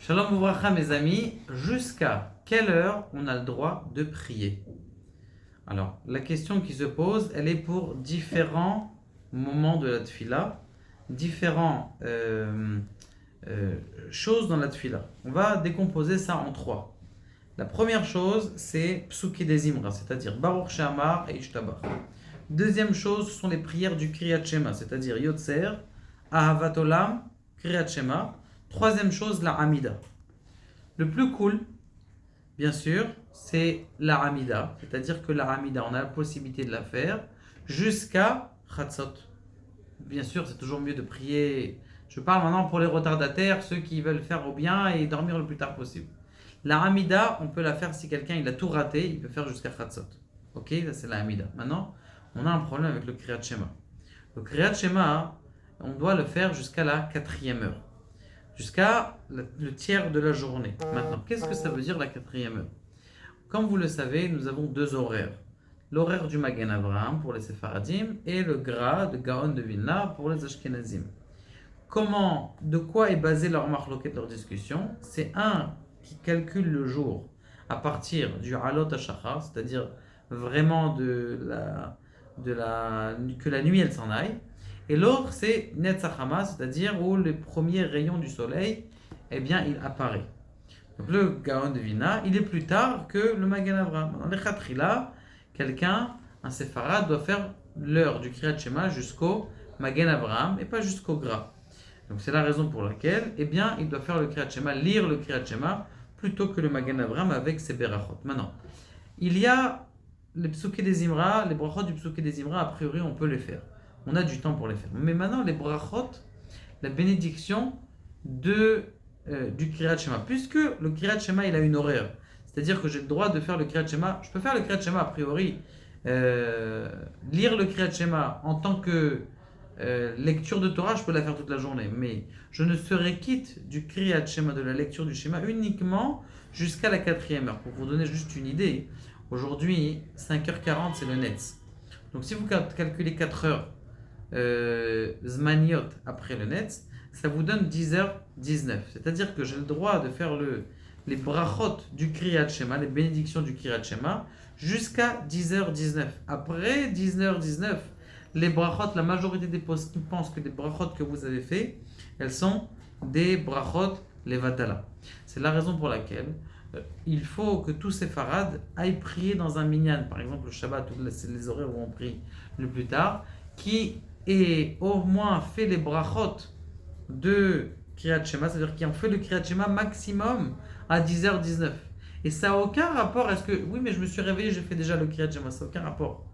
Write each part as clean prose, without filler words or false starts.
Shalom Ouvracha mes amis, jusqu'à quelle heure on a le droit de prier? Alors, la question qui se pose, elle est pour différents moments de la tfila, différentes choses dans la tfila. On va décomposer ça en trois. La première chose, c'est Psuki des Imra, c'est-à-dire Baruch She'amar et Ishtabach. Deuxième chose, ce sont les prières du Kriyat Shema, c'est-à-dire Yotzer, Ahavat Olam, Kriyat Shema. Troisième chose, la Hamida. Le plus cool, bien sûr, c'est la Hamida, c'est-à-dire que la Hamida, on a la possibilité de la faire jusqu'à Chatzot. Bien sûr, c'est toujours mieux de prier. Je parle maintenant pour les retardataires, ceux qui veulent faire au bien et dormir le plus tard possible. La Hamida, on peut la faire si quelqu'un il a tout raté, il peut faire jusqu'à Chatzot. Ok, ça c'est la Hamida. Maintenant, on a un problème avec le Kriyat Shema. Le Kriyat Shema, on doit le faire jusqu'à la 4e heure. Jusqu'à le tiers de la journée. Maintenant, qu'est-ce que ça veut dire la 4e heure? Comme vous le savez, nous avons deux horaires. L'horaire du Magen Avraham pour les Sefaradim et le Gra de Gaon de Vilna pour les Ashkenazim. De quoi est basé leur marloquet, leur discussion? C'est un qui calcule le jour à partir du Halot HaShachar, c'est-à-dire vraiment que la nuit elle s'en aille. Et l'autre, c'est Netzachama, c'est-à-dire où les premiers rayons du soleil, eh bien, il apparaît. Donc le Gaon de Vilna, il est plus tard que le Magen Avraham. Dans les Khatrila, un séfarade, doit faire l'heure du Kriyat Shema jusqu'au Magen Avraham et pas jusqu'au Gra. Donc c'est la raison pour laquelle, eh bien, il doit faire le Kriyat Shema, lire le Kriyat Shema, plutôt que le Magen Avraham avec ses berachot. Maintenant, il y a les psuké des Imra, les brachot du psuké des Imra, a priori, on peut les faire. On a du temps pour les faire. Mais maintenant, les brachot, la bénédiction du Kriyat Shema. Puisque le Kriyat Shema, il a une horaire. C'est-à-dire que j'ai le droit de faire le Kriyat Shema. Je peux faire le Kriyat Shema a priori. Lire le Kriyat Shema en tant que lecture de Torah, je peux la faire toute la journée. Mais je ne serai quitte du Kriyat Shema, de la lecture du Shema, uniquement jusqu'à la 4e heure. Pour vous donner juste une idée, aujourd'hui, 5h40, c'est le Netz. Donc si vous calculez 4 heures Zmaniot après le Netz, ça vous donne 10h19. C'est-à-dire que j'ai le droit de faire les brachot du Kriyat Shema, les bénédictions du Kriyat Shema, jusqu'à 10h19. Après 10h19, les brachot, la majorité des postes pensent que les brachot que vous avez fait, elles sont des brachot levatala. C'est la raison pour laquelle il faut que tous ces farades aillent prier dans un minyan, par exemple le Shabbat ou les horaires où on prie le plus tard, qui ait au moins fait les brachot de Kriyat Shema, c'est-à-dire qui ont fait le Kriyat Shema maximum à 10h19. Et ça n'a aucun rapport, est-ce que, oui mais je me suis réveillé, j'ai fait déjà le Kriyat Shema, ça n'a aucun rapport.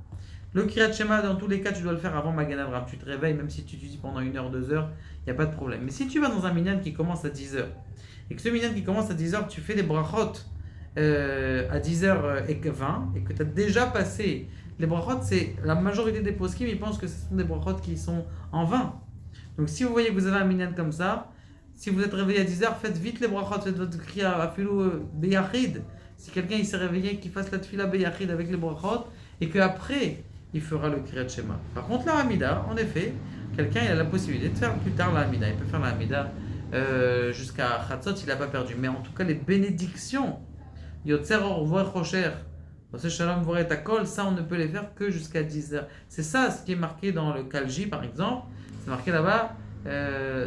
Le Kriyat Shema, dans tous les cas, tu dois le faire avant Magen Avraham. Tu te réveilles, même si tu dis pendant 1 heure, 2 heures, il n'y a pas de problème. Mais si tu vas dans un minyan qui commence à 10h, et que ce minyan qui commence à 10h, tu fais des brachot à 10h20, et que tu as déjà passé les brachot, c'est la majorité des poskim, ils pensent que ce sont des brachot qui sont en vain. Donc si vous voyez que vous avez un minyan comme ça, si vous êtes réveillé à 10h, faites vite les brachot, faites votre kriya afilou beyachid. Si quelqu'un il s'est réveillé, qu'il fasse la tfila beyachid avec les brachot, et qu'après il fera le Kriyat Shema. Par contre, la Hamida, en effet, quelqu'un il a la possibilité de faire plus tard la Hamida. Il peut faire la Hamida jusqu'à Chatzot, il n'a pas perdu. Mais en tout cas, les bénédictions, Yotzer Orvoy Rocher, Shalom Voret Akol, ça on ne peut les faire que jusqu'à 10h. C'est ça ce qui est marqué dans le Kalji par exemple. C'est marqué là-bas,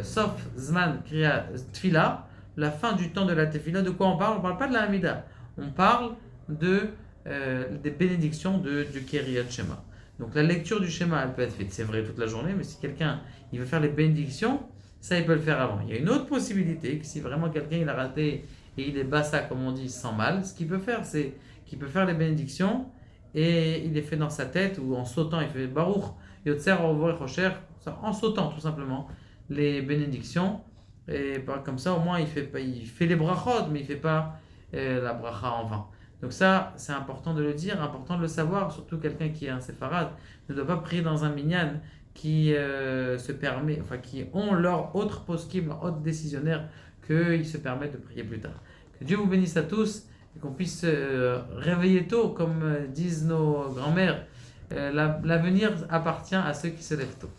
sauf Zman Kriya Tfila, la fin du temps de la Tefila. De quoi on parle? On ne parle pas de la Hamida. On parle des bénédictions du Kriyat Shema. Donc la lecture du schéma, elle peut être faite, c'est vrai, toute la journée, mais si quelqu'un il veut faire les bénédictions, ça il peut le faire avant. Il y a une autre possibilité, que si vraiment quelqu'un il a raté et il est bassa, comme on dit, sans mal, ce qu'il peut faire, c'est qu'il peut faire les bénédictions et il les fait dans sa tête ou en sautant, il fait Baruch, Yotzer, Orvoy, Rocher, en sautant tout simplement les bénédictions. Et comme ça, au moins, il fait les brachot, mais il ne fait pas la bracha en vain. Donc ça, c'est important de le dire, important de le savoir, surtout quelqu'un qui est un séfarade ne doit pas prier dans un minyan qui qui ont leur autre poskim, leur autre décisionnaire, qu'ils se permettent de prier plus tard. Que Dieu vous bénisse à tous et qu'on puisse réveiller tôt, comme disent nos grands-mères. L'avenir appartient à ceux qui se lèvent tôt.